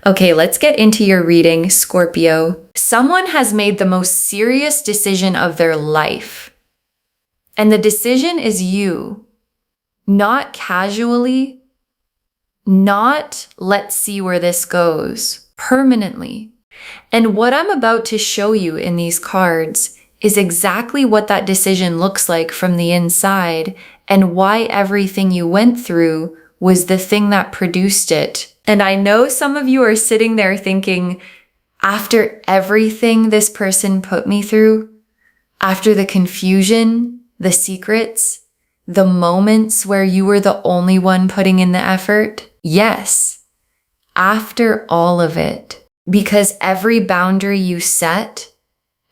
Okay, let's get into your reading, Scorpio. Someone has made the most serious decision of their life. And the decision is you. Not casually, not let's see where this goes, permanently. And what I'm about to show you in these cards is exactly what that decision looks like from the inside and why everything you went through was the thing that produced it. And I know some of you are sitting there thinking, after everything this person put me through, after the confusion, the secrets, the moments where you were the only one putting in the effort, yes, after all of it, because every boundary you set,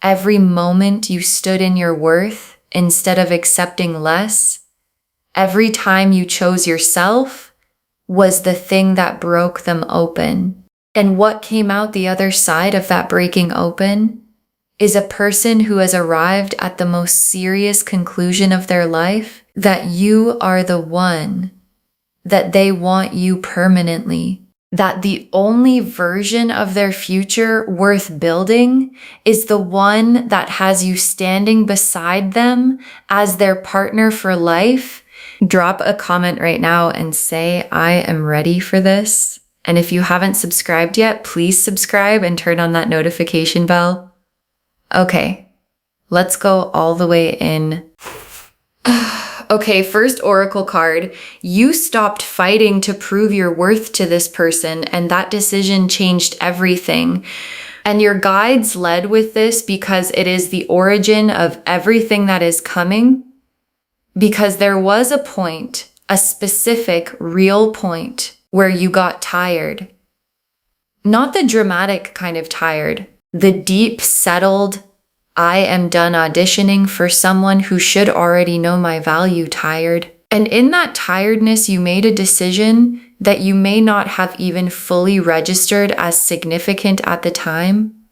every moment you stood in your worth instead of accepting less, every time you chose yourself was the thing that broke them open. And what came out the other side of that breaking open is a person who has arrived at the most serious conclusion of their life, that you are the one, that they want you permanently, that the only version of their future worth building is the one that has you standing beside them as their partner for life. Drop a comment right now and say, I am ready for this. And if you haven't subscribed yet, please subscribe and turn on that notification bell. Okay, let's go all the way in. Okay, first oracle card. You stopped fighting to prove your worth to this person, and that decision changed everything. And your guides led with this because it is the origin of everything that is coming. Because there was a point, a specific, real point, where you got tired. Not the dramatic kind of tired, the deep, settled, I am done auditioning for someone who should already know my value tired. And in that tiredness, you made a decision that you may not have even fully registered as significant at the time.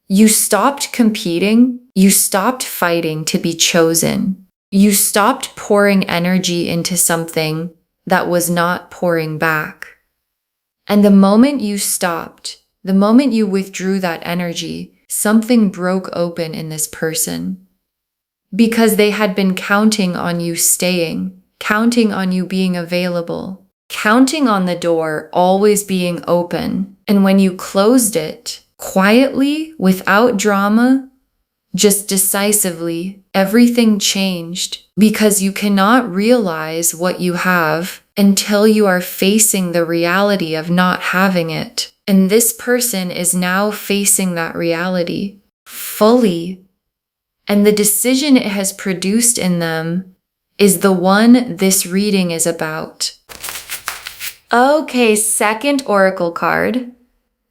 You stopped competing. You stopped fighting to be chosen. You stopped pouring energy into something that was not pouring back. And the moment you stopped, the moment you withdrew that energy, something broke open in this person. Because they had been counting on you staying, counting on you being available, counting on the door always being open. And when you closed it, quietly, without drama, just decisively, everything changed, because you cannot realize what you have until you are facing the reality of not having it. And this person is now facing that reality fully. And the decision it has produced in them is the one this reading is about. Okay, second oracle card.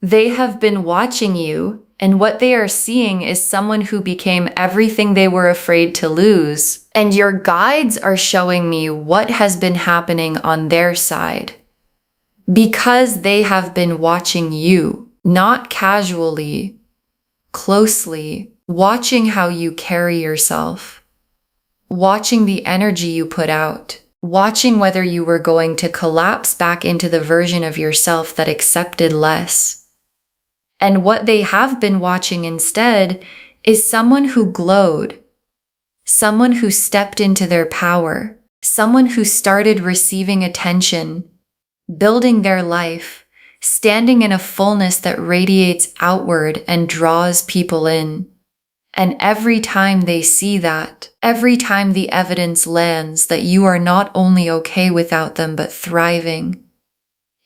They have been watching you, and what they are seeing is someone who became everything they were afraid to lose. And your guides are showing me what has been happening on their side. Because they have been watching you, not casually, closely, watching how you carry yourself, watching the energy you put out, watching whether you were going to collapse back into the version of yourself that accepted less. And what they have been watching instead is someone who glowed, someone who stepped into their power, someone who started receiving attention, building their life, standing in a fullness that radiates outward and draws people in. And every time they see that, every time the evidence lands that you are not only okay without them but thriving,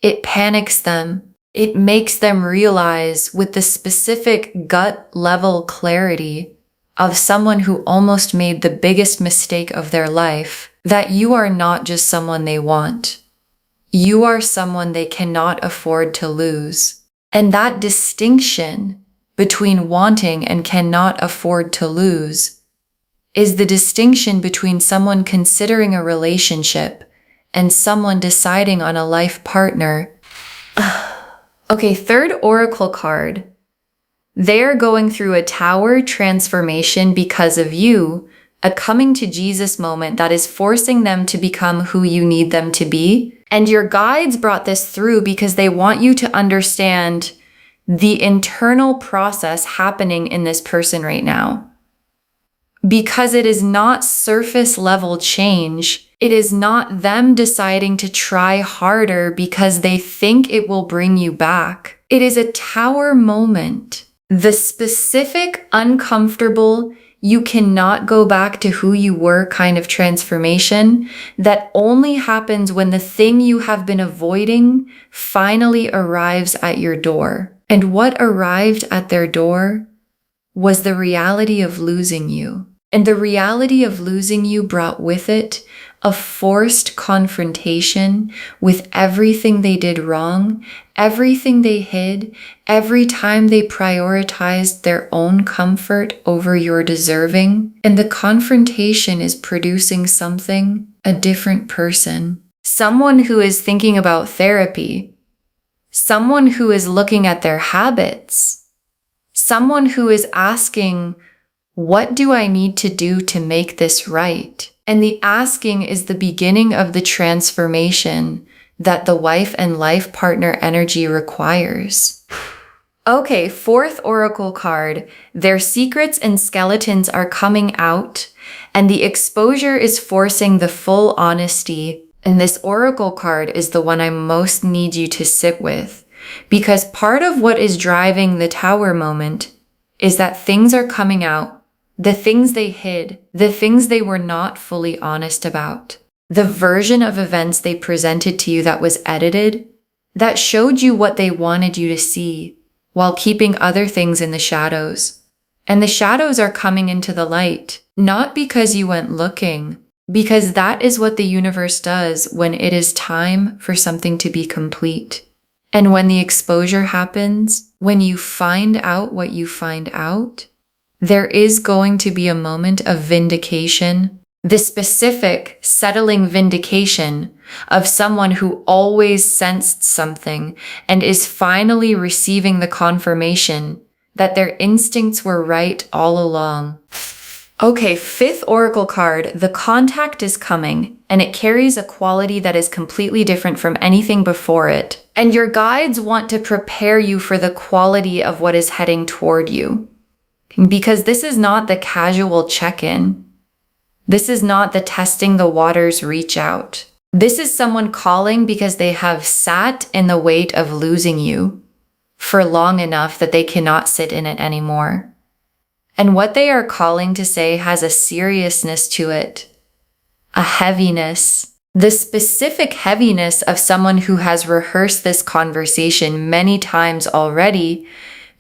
it panics them. It makes them realize with the specific gut-level clarity of someone who almost made the biggest mistake of their life that you are not just someone they want. You are someone they cannot afford to lose. And that distinction between wanting and cannot afford to lose is the distinction between someone considering a relationship and someone deciding on a life partner. Okay, third oracle card. They're going through a tower transformation because of you, a coming to Jesus moment that is forcing them to become who you need them to be. And your guides brought this through because they want you to understand the internal process happening in this person right now. Because it is not surface level change. It is not them deciding to try harder because they think it will bring you back. It is a tower moment. The specific, uncomfortable, you cannot go back to who you were kind of transformation that only happens when the thing you have been avoiding finally arrives at your door. And what arrived at their door was the reality of losing you. And the reality of losing you brought with it a forced confrontation with everything they did wrong, everything they hid, every time they prioritized their own comfort over your deserving. And the confrontation is producing something, a different person. Someone who is thinking about therapy. Someone who is looking at their habits. Someone who is asking, what do I need to do to make this right? And the asking is the beginning of the transformation that the wife and life partner energy requires. Okay, fourth oracle card. Their secrets and skeletons are coming out, and the exposure is forcing the full honesty. And this oracle card is the one I most need you to sit with, because part of what is driving the tower moment is that things are coming out. The things they hid, the things they were not fully honest about, the version of events they presented to you that was edited, that showed you what they wanted you to see, while keeping other things in the shadows. And the shadows are coming into the light, not because you went looking, because that is what the universe does when it is time for something to be complete. And when the exposure happens, when you find out what you find out, there is going to be a moment of vindication, the specific settling vindication of someone who always sensed something and is finally receiving the confirmation that their instincts were right all along. Okay, fifth oracle card, the contact is coming, and it carries a quality that is completely different from anything before it. And your guides want to prepare you for the quality of what is heading toward you. Because this is not the casual check-in. This is not the testing the waters reach out. This is someone calling because they have sat in the weight of losing you for long enough that they cannot sit in it anymore. And what they are calling to say has a seriousness to it, a heaviness, the specific heaviness of someone who has rehearsed this conversation many times already,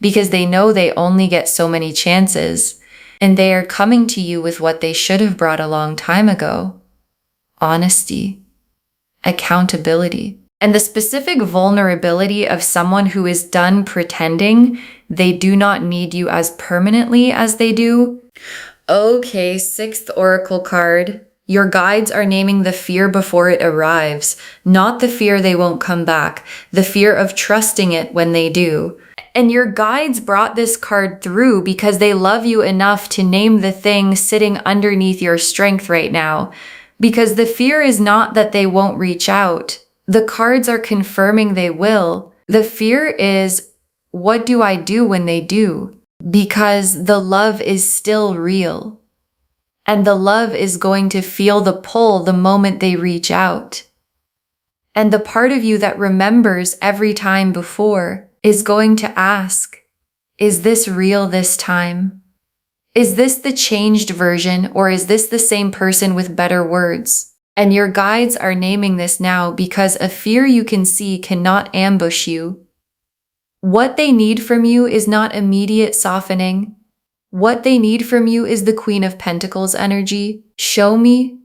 because they know they only get so many chances, and they are coming to you with what they should have brought a long time ago. Honesty, accountability, and the specific vulnerability of someone who is done pretending they do not need you as permanently as they do. Okay, sixth oracle card. Your guides are naming the fear before it arrives, not the fear they won't come back, the fear of trusting it when they do. And your guides brought this card through because they love you enough to name the thing sitting underneath your strength right now. Because the fear is not that they won't reach out. The cards are confirming they will. The fear is, what do I do when they do? Because the love is still real. And the love is going to feel the pull the moment they reach out. And the part of you that remembers every time before is going to ask, is this real this time? Is this the changed version, or is this the same person with better words? And your guides are naming this now because a fear you can see cannot ambush you. What they need from you is not immediate softening. What they need from you is the Queen of Pentacles energy. Show me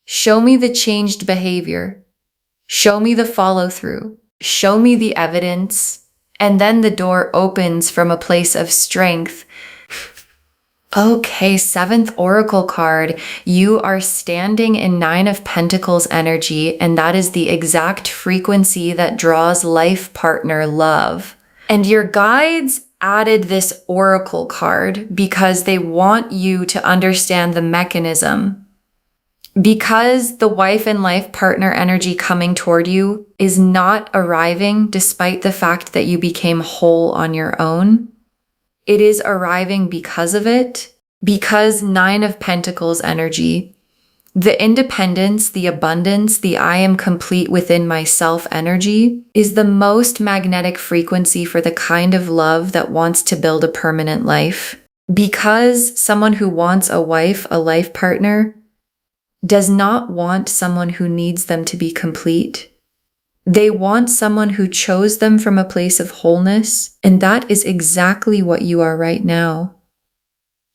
the changed behavior. Show me the follow through. Show me the evidence. And then the door opens from a place of strength. Okay, seventh oracle card. You are standing in Nine of Pentacles energy, and that is the exact frequency that draws life partner love. And your guides added this oracle card because they want you to understand the mechanism. Because the wife and life partner energy coming toward you is not arriving despite the fact that you became whole on your own. It is arriving because of it, because Nine of Pentacles energy, the independence, the abundance, the I am complete within myself energy is the most magnetic frequency for the kind of love that wants to build a permanent life. Because someone who wants a wife, a life partner, does not want someone who needs them to be complete. They want someone who chose them from a place of wholeness, and that is exactly what you are right now.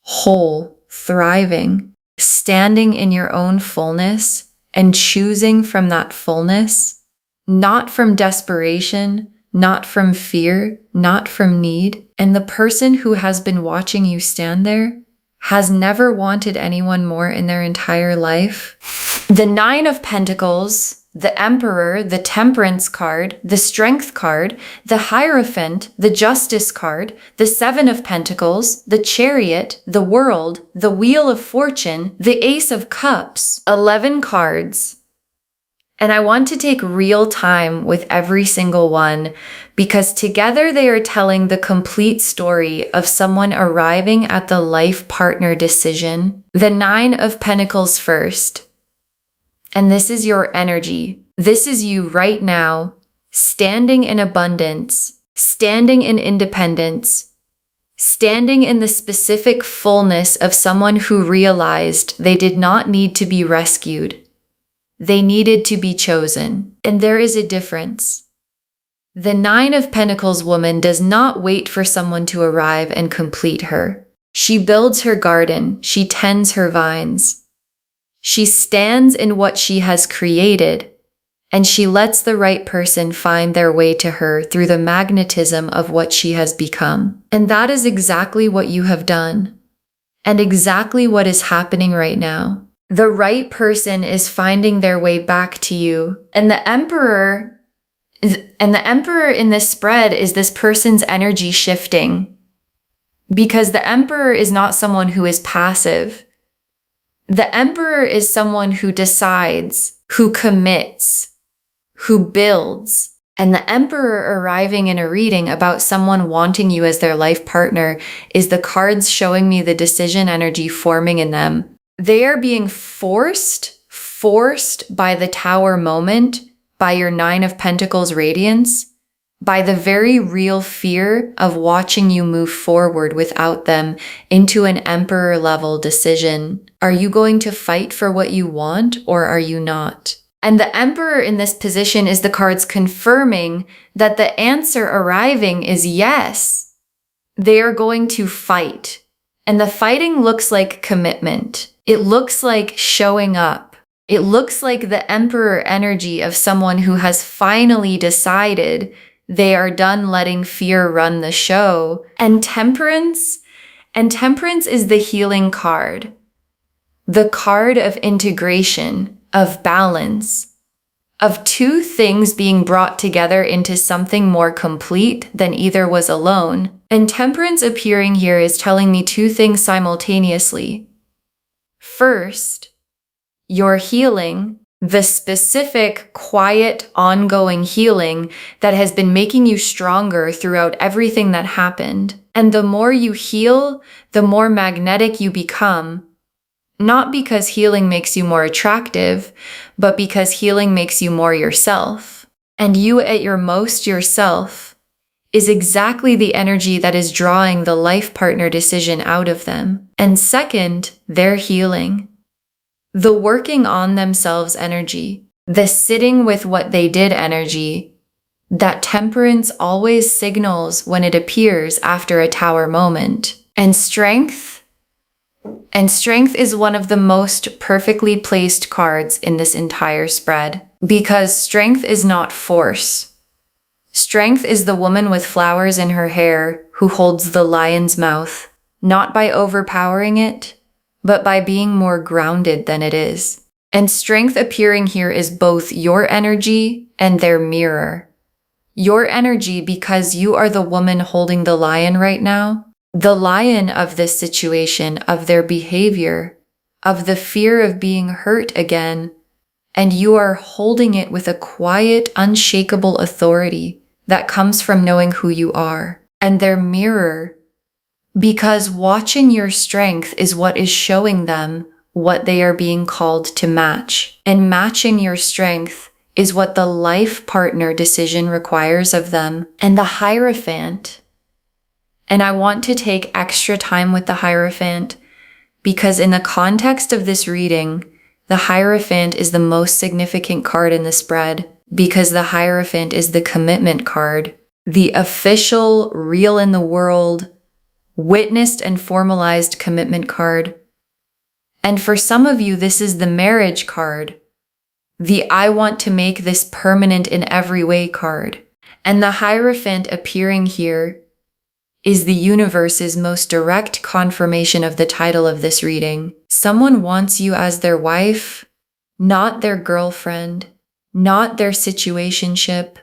Whole, thriving, standing in your own fullness and choosing from that fullness, not from desperation, not from fear, not from need. And the person who has been watching you stand there has never wanted anyone more in their entire life. The Nine of Pentacles, the Emperor, the Temperance card, the Strength card, the Hierophant, the Justice card, the Seven of Pentacles, the Chariot, the World, the Wheel of Fortune, the Ace of Cups, 11 cards. And I want to take real time with every single one because together they are telling the complete story of someone arriving at the life partner decision. The Nine of Pentacles first. And this is your energy. This is you right now, standing in abundance, standing in independence, standing in the specific fullness of someone who realized they did not need to be rescued. They needed to be chosen. And there is a difference. The Nine of Pentacles woman does not wait for someone to arrive and complete her. She builds her garden. She tends her vines. She stands in what she has created, and she lets the right person find their way to her through the magnetism of what she has become. And that is exactly what you have done, and exactly what is happening right now. The right person is finding their way back to you. And the Emperor in this spread is this person's energy shifting. Because the Emperor is not someone who is passive. The Emperor is someone who decides, who commits, who builds. And the Emperor arriving in a reading about someone wanting you as their life partner is the cards showing me the decision energy forming in them. They are being forced by the Tower moment, by your Nine of Pentacles radiance, by the very real fear of watching you move forward without them into an Emperor level decision. Are you going to fight for what you want or are you not? And the Emperor in this position is the cards confirming that the answer arriving is yes. They are going to fight. And the fighting looks like commitment. It looks like showing up. It looks like the Emperor energy of someone who has finally decided they are done letting fear run the show. And Temperance is the healing card. The card of integration, of balance, of two things being brought together into something more complete than either was alone. And Temperance appearing here is telling me two things simultaneously. First, your healing, the specific, quiet, ongoing healing that has been making you stronger throughout everything that happened. And the more you heal, the more magnetic you become. Not because healing makes you more attractive, but because healing makes you more yourself. And you at your most yourself is exactly the energy that is drawing the life partner decision out of them. And second, their healing. The working on themselves energy, the sitting with what they did energy, that Temperance always signals when it appears after a Tower moment. And strength is one of the most perfectly placed cards in this entire spread, because strength is not force. Strength is the woman with flowers in her hair who holds the lion's mouth, not by overpowering it, but by being more grounded than it is. And strength appearing here is both your energy and their mirror. Your energy, because you are the woman holding the lion right now, the lion of this situation, of their behavior, of the fear of being hurt again, and you are holding it with a quiet, unshakable authority that comes from knowing who you are. And their mirror, because watching your strength is what is showing them what they are being called to match. And matching your strength is what the life partner decision requires of them. And the Hierophant, and I want to take extra time with the Hierophant because in the context of this reading, the Hierophant is the most significant card in the spread because the Hierophant is the commitment card, the official, real in the world, witnessed and formalized commitment card. And for some of you, this is the marriage card, the I want to make this permanent in every way card. And the Hierophant appearing here is the universe's most direct confirmation of the title of this reading. Someone wants you as their wife, not their girlfriend, not their situationship,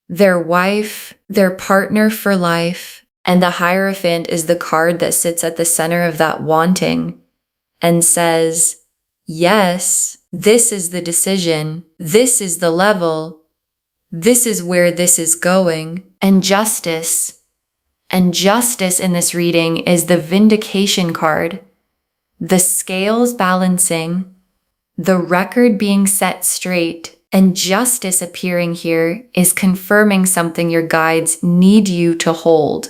their wife, their partner for life. And the Hierophant is the card that sits at the center of that wanting and says, yes, this is the decision, this is the level, this is where this is going. And justice in this reading is the vindication card, the scales balancing, the record being set straight, and justice appearing here is confirming something your guides need you to hold.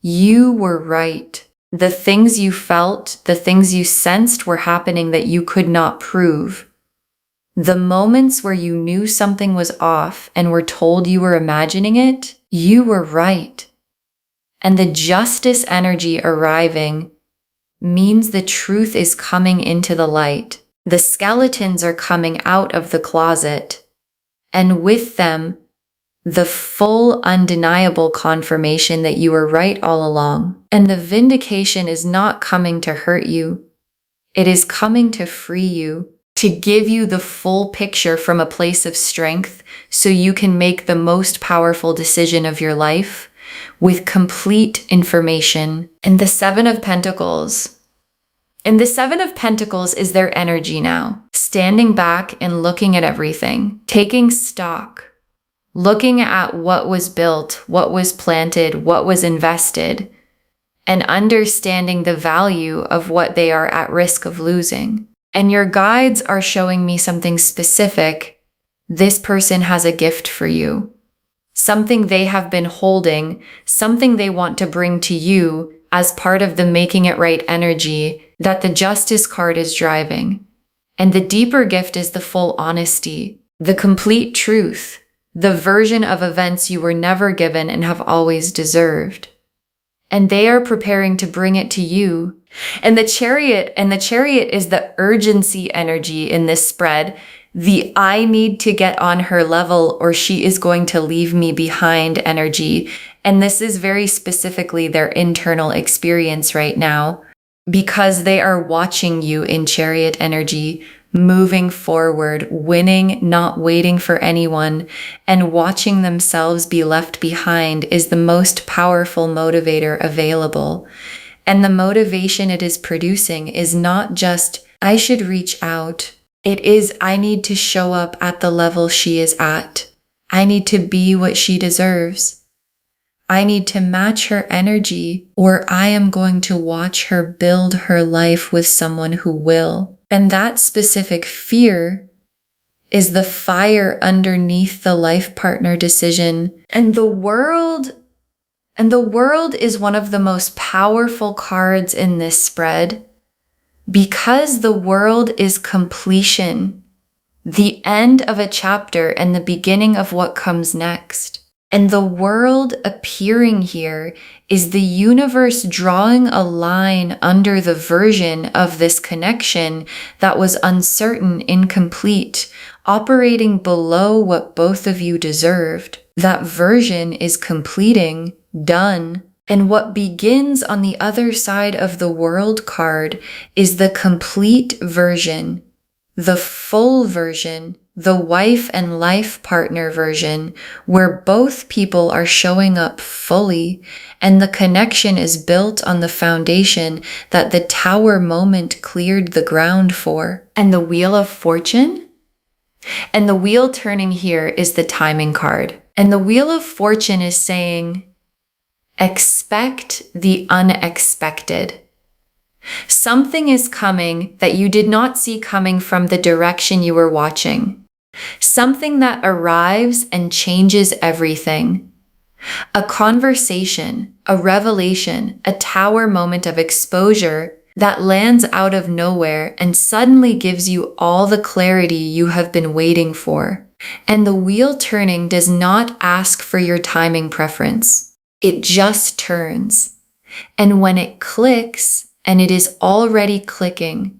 You were right. The things you felt, the things you sensed were happening that you could not prove. The moments where you knew something was off and were told you were imagining it, you were right. And the justice energy arriving means the truth is coming into the light. The skeletons are coming out of the closet, and with them, the full undeniable confirmation that you were right all along. And the vindication is not coming to hurt you. It is coming to free you, to give you the full picture from a place of strength so you can make the most powerful decision of your life with complete information. And the Seven of Pentacles. And the Seven of Pentacles is their energy now, standing back and looking at everything, taking stock, looking at what was built, what was planted, what was invested, and understanding the value of what they are at risk of losing. And your guides are showing me something specific. This person has a gift for you, something they have been holding, something they want to bring to you as part of the making it right energy that the Justice card is driving. And the deeper gift is the full honesty, the complete truth, the version of events you were never given and have always deserved. And they are preparing to bring it to you. And the Chariot is the urgency energy in this spread, the I need to get on her level or she is going to leave me behind energy. And this is very specifically their internal experience right now, because they are watching you in Chariot energy, moving forward, winning, not waiting for anyone, and watching themselves be left behind is the most powerful motivator available. And the motivation it is producing is not just, I should reach out. It is, I need to show up at the level she is at. I need to be what she deserves. I need to match her energy, or I am going to watch her build her life with someone who will. And that specific fear is the fire underneath the life partner decision. And the world is one of the most powerful cards in this spread because the world is completion, the end of a chapter and the beginning of what comes next. And the world appearing here is the universe drawing a line under the version of this connection that was uncertain, incomplete, operating below what both of you deserved. That version is completing, done. And what begins on the other side of the World card is the complete version, the full version, the wife and life partner version, where both people are showing up fully and the connection is built on the foundation that the Tower moment cleared the ground for. And the Wheel of Fortune? And the wheel turning here is the timing card. And the Wheel of Fortune is saying, expect the unexpected. Something is coming that you did not see coming from the direction you were watching. Something that arrives and changes everything. A conversation, a revelation, a Tower moment of exposure that lands out of nowhere and suddenly gives you all the clarity you have been waiting for. And the wheel turning does not ask for your timing preference. It just turns. And when it clicks, and it is already clicking,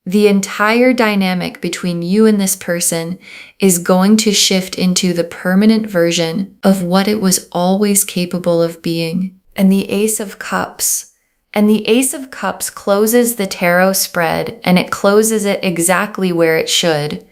the entire dynamic between you and this person is going to shift into the permanent version of what it was always capable of being. And the Ace of Cups. And the Ace of Cups closes the tarot spread, and it closes it exactly where it should.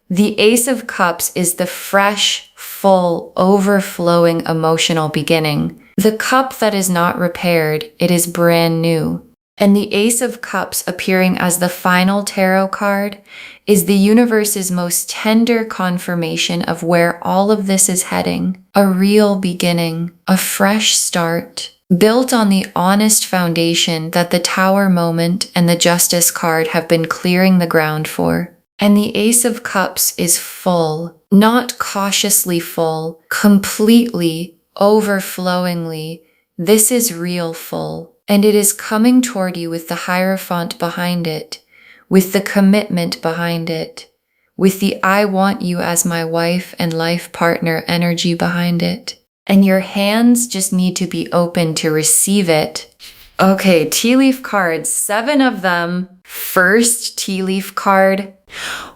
The Ace of Cups is the fresh, full, overflowing emotional beginning. The cup that is not repaired, it is brand new. And the Ace of Cups appearing as the final tarot card is the universe's most tender confirmation of where all of this is heading. A real beginning, a fresh start, built on the honest foundation that the Tower moment and the Justice card have been clearing the ground for. And the Ace of Cups is full, not cautiously full, completely, overflowingly. This is real full. And it is coming toward you with the Hierophant behind it, with the commitment behind it, with the I want you as my wife and life partner energy behind it. And your hands just need to be open to receive it. Okay, tea leaf cards, 7 of them. First tea leaf card.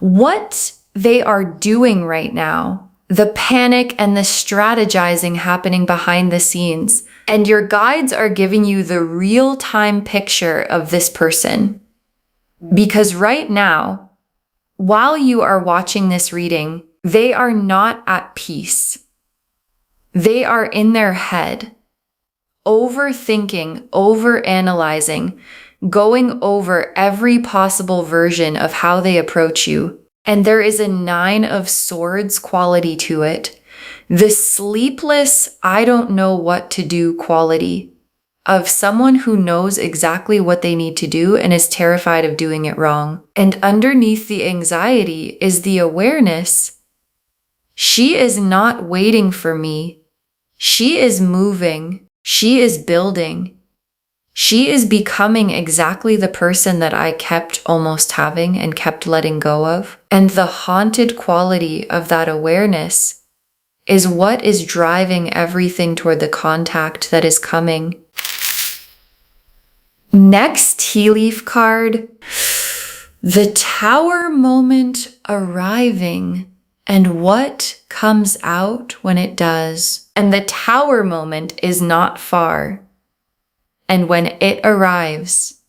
What they are doing right now, the panic and the strategizing happening behind the scenes. And your guides are giving you the real-time picture of this person. Because right now, while you are watching this reading, they are not at peace. They are in their head, overthinking, overanalyzing, going over every possible version of how they approach you. And there is a 9 of Swords quality to it. The sleepless, I don't know what to do quality of someone who knows exactly what they need to do and is terrified of doing it wrong. And underneath the anxiety is the awareness. She is not waiting for me. She is moving. She is building. She is becoming exactly the person that I kept almost having and kept letting go of. And the haunted quality of that awareness is what is driving everything toward the contact that is coming. Next tea leaf card, the Tower moment arriving and what comes out when it does. And the Tower moment is not far. And when it arrives,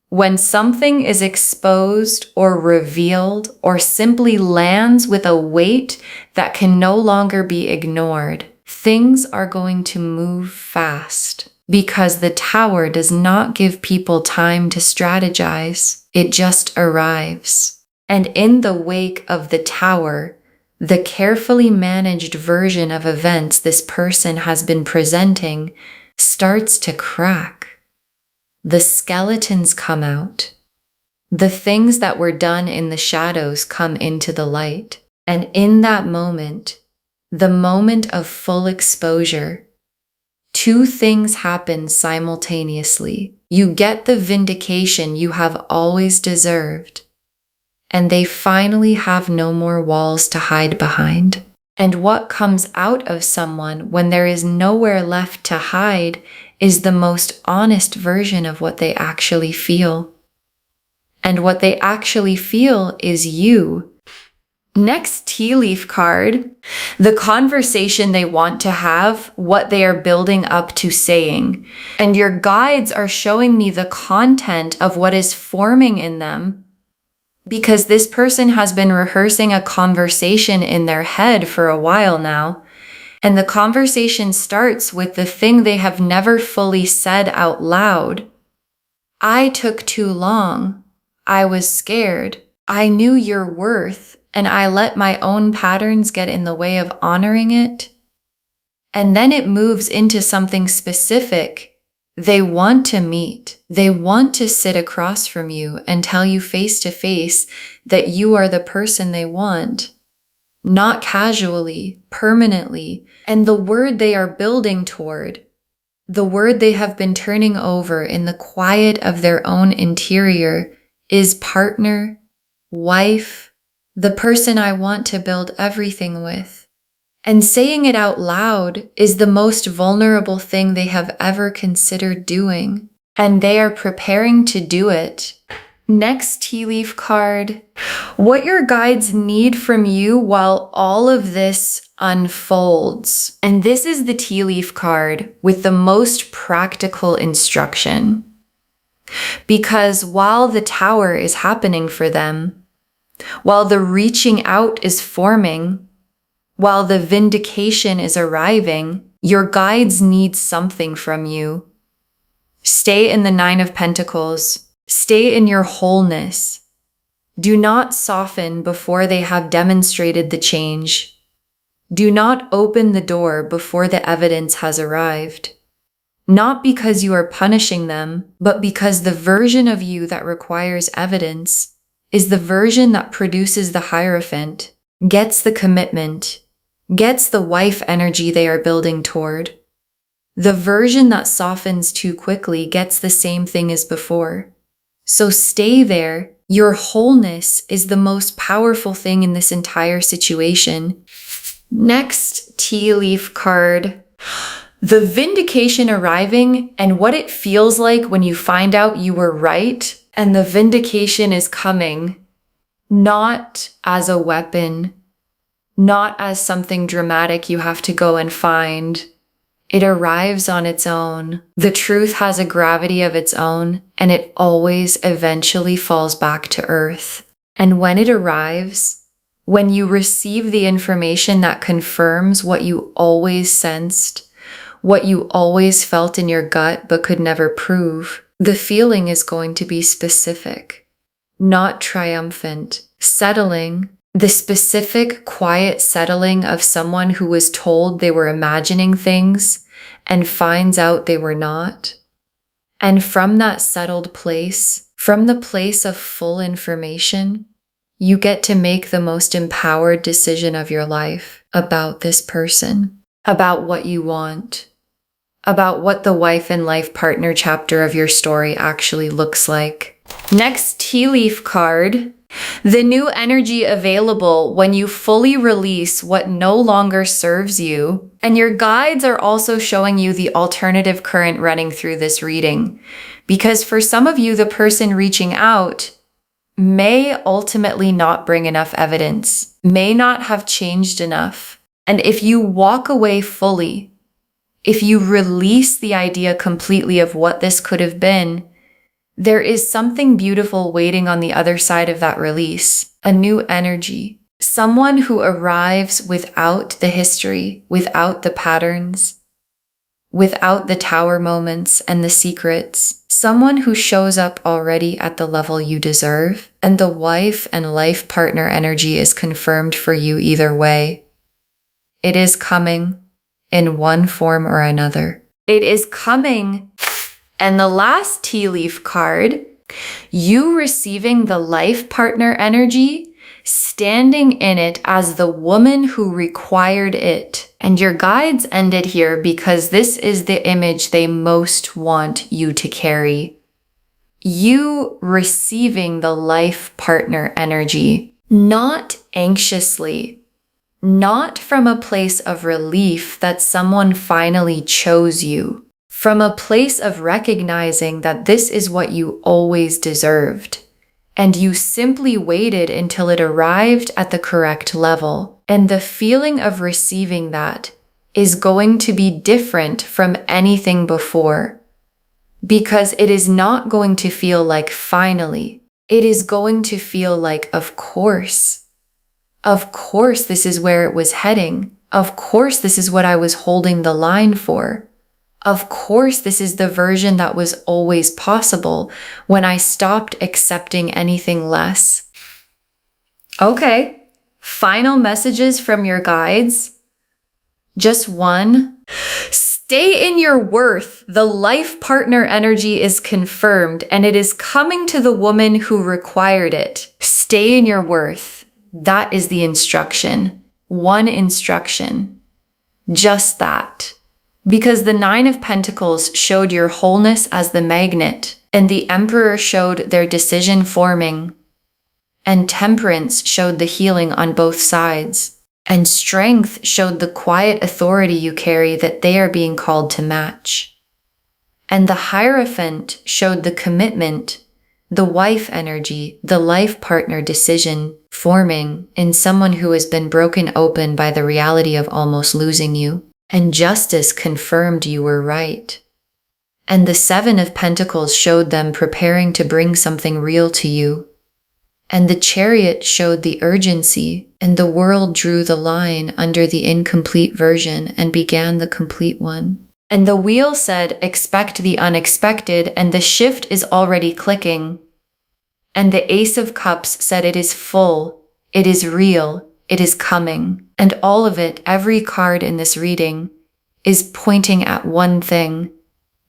when something is exposed or revealed or simply lands with a weight that can no longer be ignored, things are going to move fast because the Tower does not give people time to strategize. It just arrives. And in the wake of the Tower, the carefully managed version of events this person has been presenting starts to crack. The skeletons come out. The things that were done in the shadows come into the light. And in that moment, the moment of full exposure, 2 things happen simultaneously. You get the vindication you have always deserved, and they finally have no more walls to hide behind. And what comes out of someone when there is nowhere left to hide is the most honest version of what they actually feel. And what they actually feel is you. Next tea leaf card, the conversation they want to have, what they are building up to saying. And your guides are showing me the content of what is forming in them because this person has been rehearsing a conversation in their head for a while now. And the conversation starts with the thing they have never fully said out loud. I took too long. I was scared. I knew your worth, and I let my own patterns get in the way of honoring it. And then it moves into something specific. They want to meet. They want to sit across from you and tell you face to face that you are the person they want. Not casually, permanently. And the word they are building toward, the word they have been turning over in the quiet of their own interior, is partner, wife, the person I want to build everything with. And saying it out loud is the most vulnerable thing they have ever considered doing. And they are preparing to do it. Next tea leaf card. What your guides need from you while all of this unfolds. And this is the tea leaf card with the most practical instruction. Because while the tower is happening for them, while the reaching out is forming, while the vindication is arriving, your guides need something from you. Stay in the Nine of Pentacles. Stay in your wholeness. Do not soften before they have demonstrated the change. Do not open the door before the evidence has arrived. Not because you are punishing them, but because the version of you that requires evidence is the version that produces the Hierophant, gets the commitment, gets the wife energy they are building toward. The version that softens too quickly gets the same thing as before. So stay there. Your wholeness is the most powerful thing in this entire situation. Next tea leaf card. The vindication arriving and what it feels like when you find out you were right, and the vindication is coming, not as a weapon, not as something dramatic you have to go and find. It arrives on its own. The truth has a gravity of its own, and it always eventually falls back to earth. And when it arrives, when you receive the information that confirms what you always sensed, what you always felt in your gut but could never prove, the feeling is going to be specific, not triumphant, settling. The specific, quiet settling of someone who was told they were imagining things and finds out they were not. And from that settled place, from the place of full information, you get to make the most empowered decision of your life about this person, about what you want, about what the wife and life partner chapter of your story actually looks like. Next tea leaf card. The new energy available when you fully release what no longer serves you. And your guides are also showing you the alternative current running through this reading. Because for some of you, the person reaching out may ultimately not bring enough evidence, may not have changed enough. And if you walk away fully, if you release the idea completely of what this could have been, there is something beautiful waiting on the other side of that release, a new energy, someone who arrives without the history, without the patterns, without the tower moments and the secrets, someone who shows up already at the level you deserve, and the wife and life partner energy is confirmed for you either way. It is coming in one form or another. It is coming. And the last tea leaf card, you receiving the life partner energy, standing in it as the woman who required it. And your guides ended here because this is the image they most want you to carry. You receiving the life partner energy, not anxiously, not from a place of relief that someone finally chose you. From a place of recognizing that this is what you always deserved, and you simply waited until it arrived at the correct level. And the feeling of receiving that is going to be different from anything before, because it is not going to feel like finally. it is going to feel like, of course, this is where it was heading. Of course, this is what I was holding the line for. Of course, this is the version that was always possible when I stopped accepting anything less. Okay, final messages from your guides. Just one. Stay in your worth. The life partner energy is confirmed and it is coming to the woman who required it. Stay in your worth. That is the instruction. One instruction. Just that. Because the Nine of Pentacles showed your wholeness as the magnet, and the Emperor showed their decision forming, and Temperance showed the healing on both sides, and Strength showed the quiet authority you carry that they are being called to match. And the Hierophant showed the commitment, the wife energy, the life partner decision forming in someone who has been broken open by the reality of almost losing you. And Justice confirmed you were right. And the Seven of Pentacles showed them preparing to bring something real to you. And the Chariot showed the urgency, and the World drew the line under the incomplete version and began the complete one. And the Wheel said, expect the unexpected, and the shift is already clicking. And the Ace of Cups said it is full, it is real, it is coming. And all of it, every card in this reading, is pointing at one thing,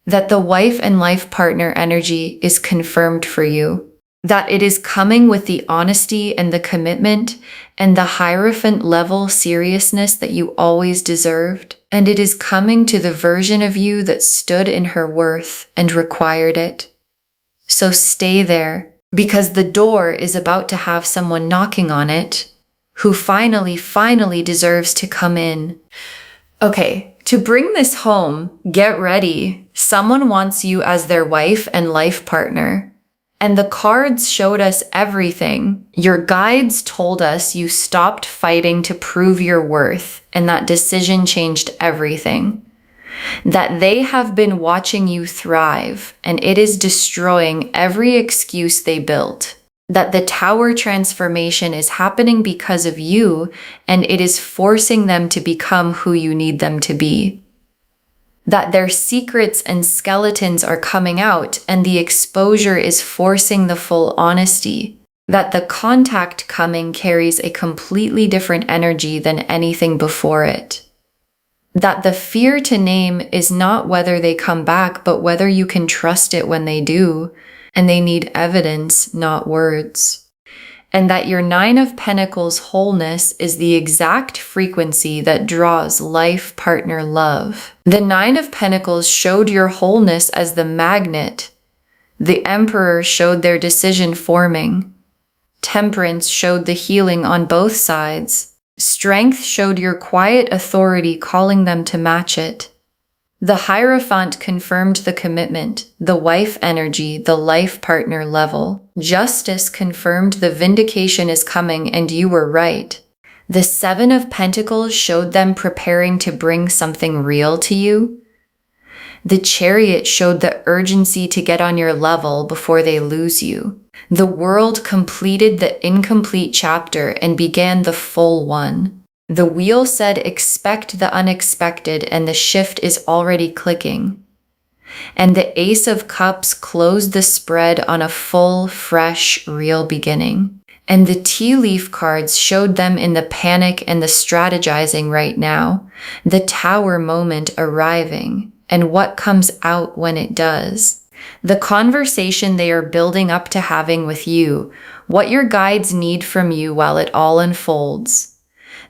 that the wife and life partner energy is confirmed for you, that it is coming with the honesty and the commitment and the Hierophant level seriousness that you always deserved, and it is coming to the version of you that stood in her worth and required it. So stay there, because the door is about to have someone knocking on it who finally deserves to come in. Okay, to bring this home, get ready. Someone wants you as their wife and life partner. And the cards showed us everything. Your guides told us you stopped fighting to prove your worth, and that decision changed everything. That they have been watching you thrive, and it is destroying every excuse they built. That the Tower transformation is happening because of you, and it is forcing them to become who you need them to be. That their secrets and skeletons are coming out, and the exposure is forcing the full honesty. That the contact coming carries a completely different energy than anything before it. That the fear to name is not whether they come back, but whether you can trust it when they do. And they need evidence, not words. And that your Nine of Pentacles wholeness is the exact frequency that draws life partner love. The Nine of Pentacles showed your wholeness as the magnet. The Emperor showed their decision forming. Temperance showed the healing on both sides. Strength showed your quiet authority calling them to match it. The Hierophant confirmed the commitment, the wife energy, the life partner level. Justice confirmed the vindication is coming and you were right. The Seven of Pentacles showed them preparing to bring something real to you. The Chariot showed the urgency to get on your level before they lose you. The World completed the incomplete chapter and began the full one. The Wheel said expect the unexpected, and the shift is already clicking. And the Ace of Cups closed the spread on a full, fresh, real beginning. And the tea leaf cards showed them in the panic and the strategizing right now, the Tower moment arriving, and what comes out when it does. The conversation they are building up to having with you, what your guides need from you while it all unfolds.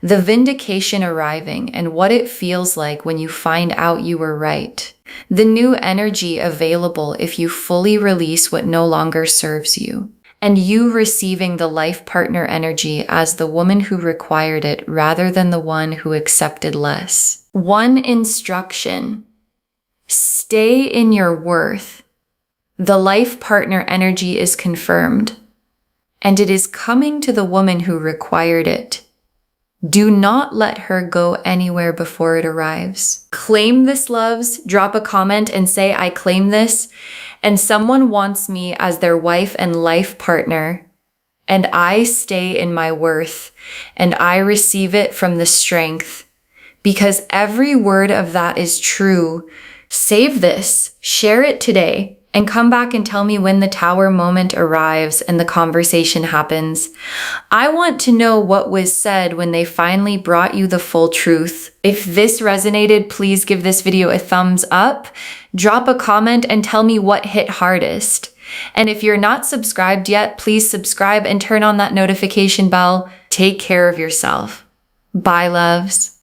The vindication arriving and what it feels like when you find out you were right. The new energy available if you fully release what no longer serves you. And you receiving the life partner energy as the woman who required it rather than the one who accepted less. One instruction. Stay in your worth. The life partner energy is confirmed. And it is coming to the woman who required it. Do not let her go anywhere before it arrives. Claim this, loves. Drop a comment and say, I claim this. and someone wants me as their wife and life partner, and I stay in my worth, and I receive it from the strength, because every word of that is true. Save this, share it today, and come back and tell me when the Tower moment arrives and the conversation happens. I want to know what was said when they finally brought you the full truth. If this resonated, please give this video a thumbs up, drop a comment, and tell me what hit hardest. And if you're not subscribed yet, please subscribe and turn on that notification bell. Take care of yourself. Bye, loves.